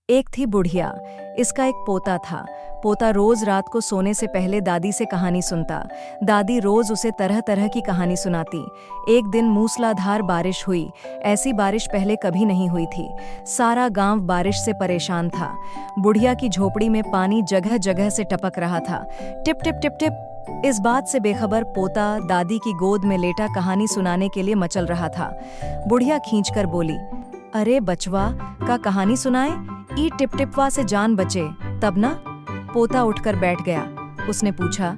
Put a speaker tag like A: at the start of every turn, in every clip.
A: एक थी बुढ़िया। इसका एक पोता था। पोता रोज रात को सोने से पहले दादी से कहानी सुनता। दादी रोज उसे तरह तरह की कहानी सुनाती। एक दिन मूसलाधार बारिश हुई। ऐसी बारिश पहले कभी नहीं हुई थी। सारा गांव बारिश से परेशान था। बुढ़िया की झोपड़ी में पानी जगह जगह से टपक रहा था। Tip tip tip tip. इस बात से बेखबर पोता दादी की गोद में लेटा कहानी सुनाने के लिए मचल रहा था। बुढ़िया खींचकर बोली, अरे बचवा, का कहानी सुनाए? ई टिप टिपवा से जान बचे तब ना। पोता उठकर बैठ गया। उसने पूछा,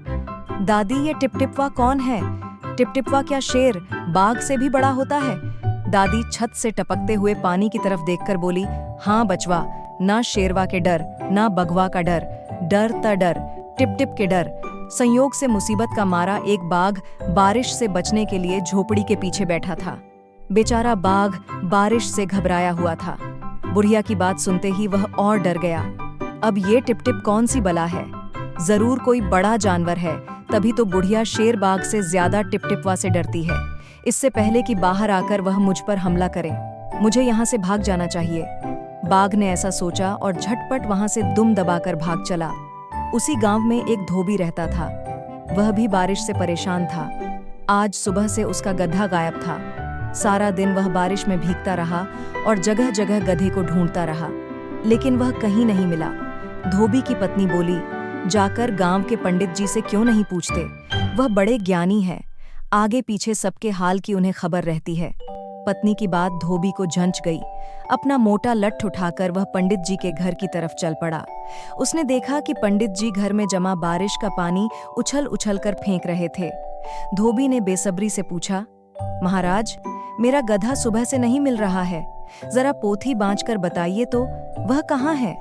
A: दादी ये टिप टिपवा कौन है? टिप टिपवा क्या शेर बाघ से भी बड़ा होता है? दादी छत से टपकते हुए पानी की तरफ देखकर बोली, हाँ बचवा, ना शेरवा के डर ना बघवा का डर, डर त डर, टिप टिप के डर। संयोग से मुसीबत का मारा एक बाघ बारिश से बचने के लिए झोपड़ी के पीछे बैठा था। बेचारा बाघ बारिश से घबराया हुआ था। बुढ़िया की बात सुनते ही वह और डर गया। अब ये टिप टिप कौन सी बला है? जरूर कोई बड़ा जानवर है, तभी तो बुढ़िया शेर बाघ से ज्यादा टिप टिपवा से डरती है। इससे पहले कि बाहर आकर वह मुझ पर हमला करे, मुझे यहाँ से भाग जाना चाहिए। बाघ ने ऐसा सोचा और झटपट वहां से दुम दबाकर भाग चला। उसी गांव में एक धोबी रहता था। वह भी बारिश से परेशान था। आज सुबह से उसका गधा गायब था। सारा दिन वह बारिश में भीगता रहा और जगह जगह गधे को ढूंढता रहा, लेकिन वह कहीं नहीं मिला। धोबी की पत्नी बोली, जाकर गांव के पंडित जी से क्यों नहीं पूछते? वह बड़े ज्ञानी है, आगे पीछे सबके हाल की उन्हें खबर रहती है। पत्नी की बात धोबी को झंझ गई। अपना मोटा लट्ठ उठाकर वह पंडित जी के घर की तरफ चल पड़ा। उसने देखा कि पंडित जी घर में जमा बारिश का पानी उछल उछल कर फेंक रहे थे। धोबी ने बेसब्री से पूछा, महाराज, मेरा गधा सुबह से नहीं मिल रहा है, जरा पोथी बांच कर बताइए तो, वह कहाँ है?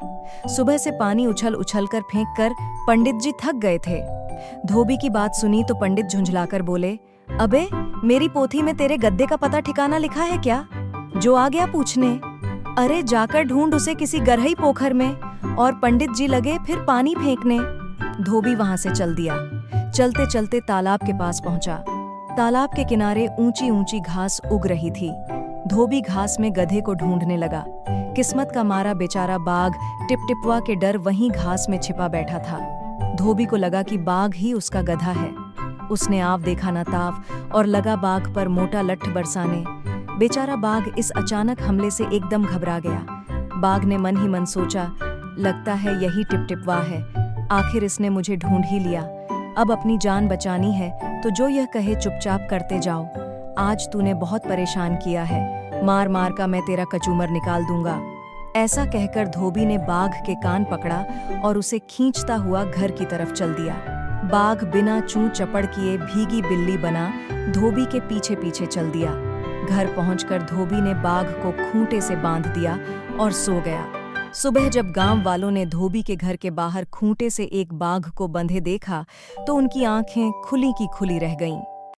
A: सुबह से पानी उछल उछल कर फेंक कर पंडित जी थक गए थे। धोबी की बात सुनी तो पंडित झुंझलाकर बोले, अबे, मेरी पोथी में तेरे गद्दे का पता ठिकाना लिखा है क्या, जो आ गया पूछने? अरे जाकर ढूंढ उसे किसी गरहई पोखर में। और पंडित जी लगे फिर पानी फेंकने। धोबी वहां से चल दिया। चलते चलते तालाब के पास पहुंचा। तालाब के किनारे ऊंची ऊंची घास उग रही थी। धोबी घास में गधे को ढूंढने लगा। किस्मत का मारा बेचारा बाघ टिप टिपवा के डर वहीं घास में छिपा बैठा था। धोबी को लगा कि बाघ ही उसका गधा है। उसने आव देखा न ताव और लगा बाघ पर मोटा लट्ठ बरसाने। बेचारा बाघ इस अचानक हमले से एकदम घबरा गया। बाघ ने मन ही मन सोचा, लगता है यही टिप टिपवा है, आखिर इसने मुझे ढूंढ ही लिया। अब अपनी जान बचानी है तो जो यह कहे चुपचाप करते जाओ। आज तूने बहुत परेशान किया है, मार मार का मैं तेरा कचूमर निकाल दूंगा। ऐसा कहकर धोबी ने बाघ के कान पकड़ा और उसे खींचता हुआ घर की तरफ चल दिया। बाघ बिना चूं चपड़ किए भीगी बिल्ली बना धोबी के पीछे पीछे चल दिया। घर पहुंचकर धोबी ने बाघ को खूंटे से बांध दिया और सो गया। सुबह जब गांव वालों ने धोबी के घर के बाहर खूंटे से एक बाघ को बंधे देखा तो उनकी आंखें खुली की खुली रह गईं।